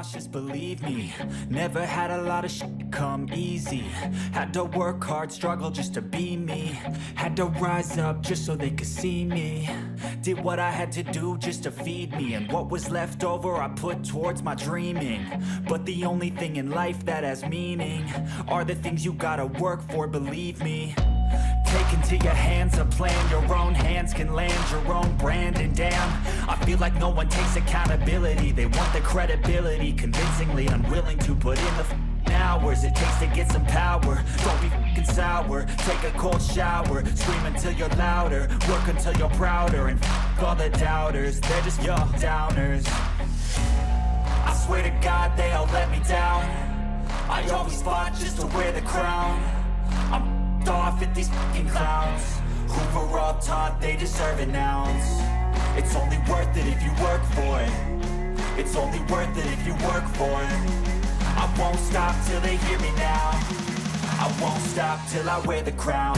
cautious, believe me. Never had a lot of shit come easy. Had to work hard, struggle just to be me. Had to rise up just so they could see me. Did what I had to do just to feed me, and what was left over I put towards my dreaming. But the only thing in life that has meaning are the things you gotta work for, believe me. Take into your hands a plan, your own hands can land your own brand. And damn, I feel like no one takes accountability. They want the credibility, convincingly unwilling to put in the hours it takes to get some power. Don't be f***ing sour, take a cold shower. Scream until you're louder, work until you're prouder. And f*** all the doubters, they're just your downers. I swear to God they all let me down. I always fought just to wear the crown. I'm off at these fucking clowns who were all taught they deserve an ounce. It's only worth it if you work for it. It's only worth it if you work for it. I won't stop till they hear me now. I won't stop till I wear the crown.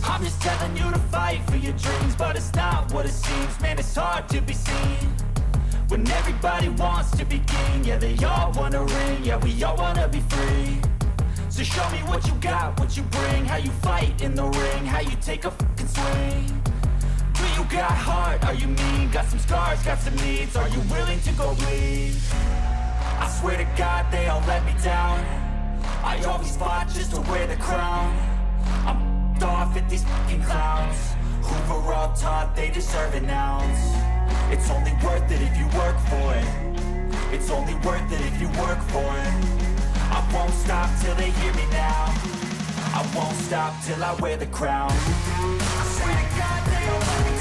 I'm just telling you to fight for your dreams, but it's not what it seems. Man, it's hard to be seen when everybody wants to be king. Yeah, they all wanna ring, yeah, we all wanna be free. So show me what you got, what you bring, how you fight in the ring, how you take a fucking swing. Do you got heart, are you mean? Got some scars, got some needs, are you willing to go bleed? I swear to God they all let me down. I always fought just to wear the crown. I'm off at these fucking clowns who were all taught they deserve an ounce. It's only worth it if you work for it. It's only worth it if you work for it. I won't stop till they hear me now. I won't stop till I wear the crown. I swear to God they all let me